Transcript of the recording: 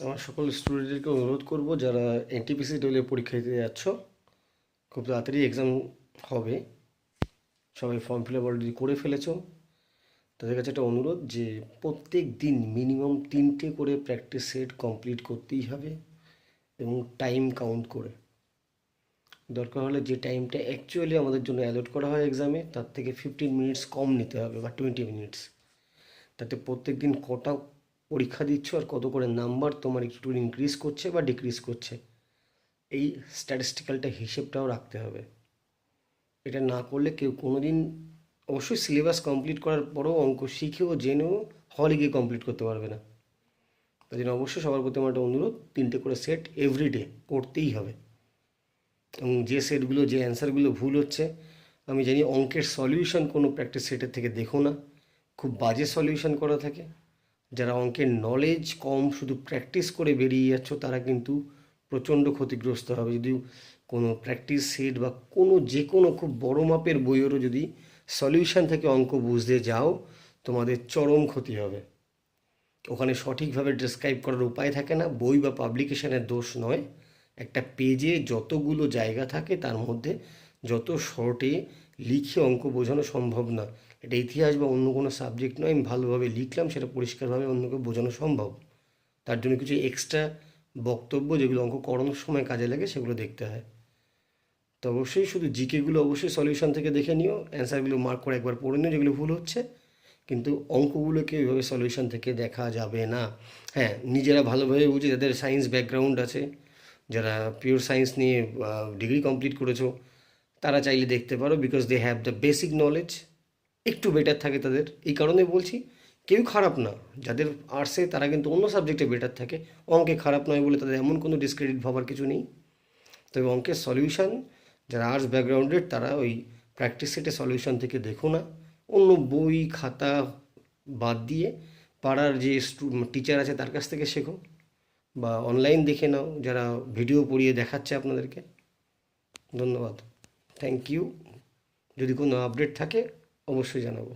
আমার সকল স্টুডেন্টদেরকে অনুরোধ করব, যারা এনটিপিসি লেভেলের পরীক্ষা দিতে যাচ্ছ, খুব তাড়াতাড়ি এক্সাম হবে, সবাই ফর্ম ফিল আপ অলরেডি করে ফেলেছো। তাদের কাছে একটা অনুরোধ যে প্রত্যেক দিন মিনিমাম 3টে করে প্র্যাকটিস সেট কমপ্লিট করতেই হবে, এবং টাইম কাউন্ট করে। দরকার হলে যে টাইমটা অ্যাকচুয়ালি আমাদের জন্য অ্যালট করা হয় এক্সামে, তার থেকে 15 মিনিটস কম নিতে হবে, বা 20 মিনিটস। তাতে প্রত্যেক দিন কটা পরীক্ষা দিচ্ছ আর কত করে নাম্বার তোমার একটু ইনক্রিজ করছে বা ডিক্রিজ করছে, এই স্ট্যাটিস্টিক্যালটা হিসেবটাও রাখতে হবে। এটা না করলে কেউ কোনো দিন, অবশ্যই সিলেবাস কমপ্লিট করার পরও অঙ্ক শিখেও জেনেও হলে গিয়ে কমপ্লিট করতে পারবে না। তাই জন্য অবশ্যই সবার প্রতি আমার একটা অনুরোধ, 3টে করে সেট এভরিডে করতেই হবে। এবং যে সেটগুলো, যে অ্যান্সারগুলো ভুল হচ্ছে, আমি জানি অঙ্কের সলিউশন কোনো প্র্যাকটিস সেটের থেকে দেখো না, খুব বাজে সলিউশন করা থাকে। যারা অঙ্কের নলেজ কম, শুধু প্র্যাকটিস করে বেরিয়ে যাচ্ছ, তারা কিন্তু প্রচণ্ড ক্ষতিগ্রস্ত হবে। যদি কোনো প্র্যাকটিস সেট বা যে কোনো খুব বড় মাপের বইয়েরও যদি সলিউশন থেকে অঙ্ক বুঝতে যাও, তোমাদের চরম ক্ষতি হবে। ওখানে সঠিকভাবে ডেসক্রাইব করার উপায় থাকে না, বই বা পাবলিকেশনের দোষ নয়। একটা পেজে যতগুলো জায়গা থাকে তার মধ্যে যত শর্টে লিখে অঙ্ক বোঝানো সম্ভব না। এটা ইতিহাস বা অন্য কোনো সাবজেক্ট নয়, আমি ভালোভাবে লিখলাম, সেটা পরিষ্কারভাবে অন্যকে বোঝানো সম্ভব। তার জন্য কিছু এক্সট্রা বক্তব্য, যেগুলো অঙ্ক করানোর সময় কাজে লাগে, সেগুলো দেখতে হয়। তো অবশ্যই শুধু জিকেগুলো অবশ্যই সলিউশন থেকে দেখে নিও, অ্যান্সারগুলো মার্ক করে একবার পড়ে নিও যেগুলো ভুল হচ্ছে, কিন্তু অঙ্কগুলোকে ওইভাবে সলিউশন থেকে দেখা যাবে না। হ্যাঁ, নিজেরা ভালোভাবে বুঝে, যাদের সায়েন্স ব্যাকগ্রাউন্ড আছে, যারা পিওর সায়েন্স নিয়ে ডিগ্রি কমপ্লিট করেছো, তারা চাইলে দেখতে পারো, because they have the basic knowledge. একটু বেটার থাকে তাদের, এই কারণে বলছি। কেউ খারাপ না, যাদের আর্টসে তারা কিন্তু অন্য সাবজেক্টে বেটার থাকে, অঙ্কে খারাপ নয় বলে তাদের এমন কোনো ডিসক্রেডিট ভাবার কিছু নেই। তবে অঙ্কের সলিউশন যারা আর্টস ব্যাকগ্রাউন্ডের, তারা ওই প্র্যাকটিস সেটে সলিউশন থেকে দেখো না, অন্য বই খাতা বাদ দিয়ে পাড়ার যে টিচার আছে তার কাছ থেকে শেখো, বা অনলাইন দেখে নাও, যারা ভিডিও পড়িয়ে দেখাচ্ছে আপনাদেরকে। ধন্যবাদ, থ্যাংক ইউ। যদি কোনো আপডেট থাকে অবশ্যই জানাবো।